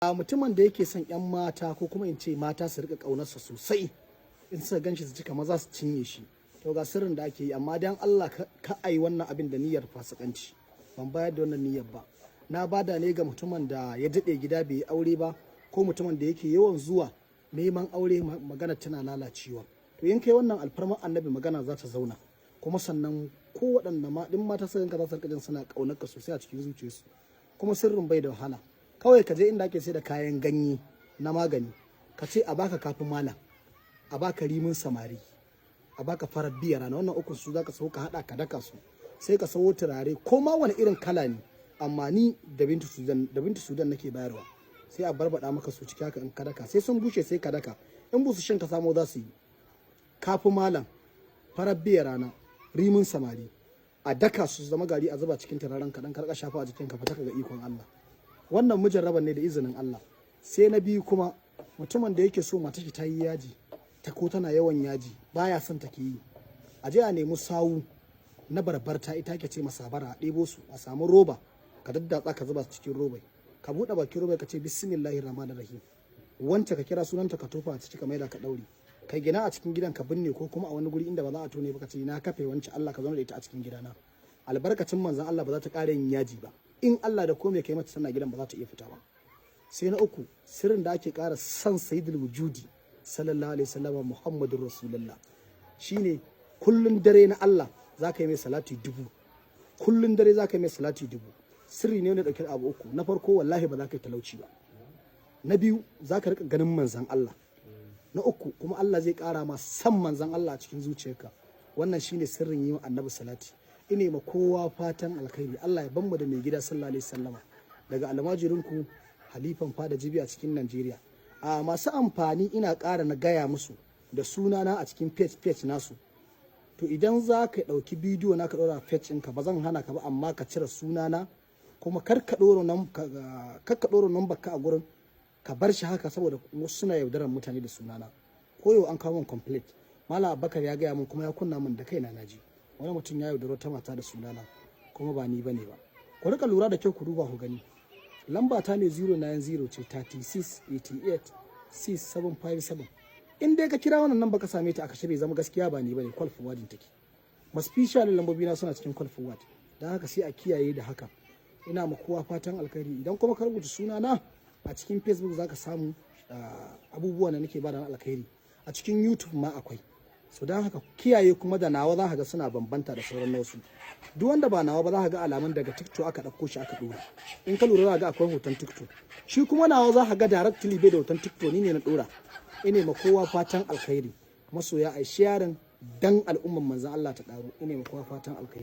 A mutumin da yake son 'yan mata ko kuma in ce mata su rika ƙaunarsa sosai in suka ganshi su cika maza su cinye shi, to ga sirrin da ake yi. Amma dan Allah ka ai wannan abin da niyyar fasikanci, ban bayar da wannan niyyar ba. Na bada ne ga mutumin da ya daɗe gida bai yi aure ba, ko mutumin da yake yawan zuwa neman aure magana tana lalacewa. To in kai wannan alfarman annabi magana za ta zauna, kuma sannan ko waɗanda ma ɗin mata sai ka za su rika jin suna ƙaunarka sosai a cikin zuciyarsu. Kuma sirrin bai da wahala, kawai ka je inda ake sai da kayan ganye na magani, ka ce a baka kafin malam, a baka rimin samari, a baka farar biya rana, wannan ukun su zaka sau ka hada ka daka su, sai ka sawo turare ko ma wani irin kala ne, amma ni da bintu sudan nake bayarwa. Sai a barbada maka su ciki haka in ka daka, sai sun bushe sai ka daka, in busu shin ka samo za su yi kafin malam, farar biya rana, rimin samari, a daka su zama gari a zuba cikin turaren ka dan karka shafa a jikin ka, fita ka ga ikon Allah. Wannan mujarraban ne da izinin Allah. Sai na biyu kuma mutumin da yake so mata shi ta yi yaji, ta ko tana yawan yaji baya son take yi, a je a nemi sawu na barbarta, ita ke ce masabara, a ɗebo su a samu roba ka daddatsa ka zuba su cikin robai, ka buɗe bakin robai ka ce bismillahir rahmanir rahim, wance ka kira sunanta ka tofa a ciki ka maida ka ɗaure, kai gina a cikin gidan ka binne ko kuma a wani guri inda ba za a tone ba, ka ce na kafe wance Allah ka zauna da ita a cikin gidana, albarkacin manzon Allah ba za ta ƙara yin yaji ba, in Allah da komai kai mata tana gidan ba za ta iya fita ba. Sai na uku, sirrin da ake ƙara san sayyidul wujudi sallallahu alaihi wasallam muhammadur rasulullah shine kullun dare na Allah zaka yi mai salati 1000, kullun dare zaka yi mai salati 1000. Sirri ne wanda dauke da abu uku. Na farko wallahi ba za ka yi talauci ba, na biyu zaka rika ganin manzon Allah, na uku kuma Allah zai ƙara ma san manzon Allah a cikin zuciyarka. Wannan shine sirrin yi wa annabi salati. Ine ma kowa fatan alkhairi. Allah ya bamu da mai gida sallallahu alaihi wasallama, daga almajirinku halifan fada jibi a cikin Najeriya. A masu amfani ina ƙara na gaya musu da sunana a cikin page nasu, to idan za ka ɗauki bidiyo na ka ɗora page ɗinka ba zan hana ka ba, amma ka cire sunana, kuma kar ka ɗora number ka a gurin, ka bar shi haka saboda suna yaudarar mutane da sunana. Ko yau an kawo min complete, Malam Abubakar ya gaya min kuma ya kunna min da kaina naji wani mutum ya yaudaro ta mata da sunana, kuma ba ni bane ba. Ku rika lura da kyau, ku duba ku gani, lamba ta ne 090 ce 36886757. in dai ka kira wannan nan baka same ta aka shirye zama gaskiya ba ni bane, call forwarding take. Especially lambobi na suna cikin call forward, dan haka sai a kiyaye da haka. Ina ma kowa fatan alkhairi. Idan kuma ka rubuta sunana a cikin Facebook zaka samu abubuwan da nake bada na alkhairi, a cikin YouTube ma akwai. So dan haka kiyaye, kuma da nawa za ka ga suna bambanta da sauran wasu. Duk wanda ba nawa ba za ka ga alamun daga TikTok aka dauko shi aka dora. In ka lura za ka ga akwai hoton TikTok. Shi kuma nawa za ka ga directly bai da hoton TikTok, ni ne na dora. Ine ma kowa fatan alkhairi. Masoya ai sharing dan al'umman manzon Allah ta karo. Ine ma kowa fatan alkhairi.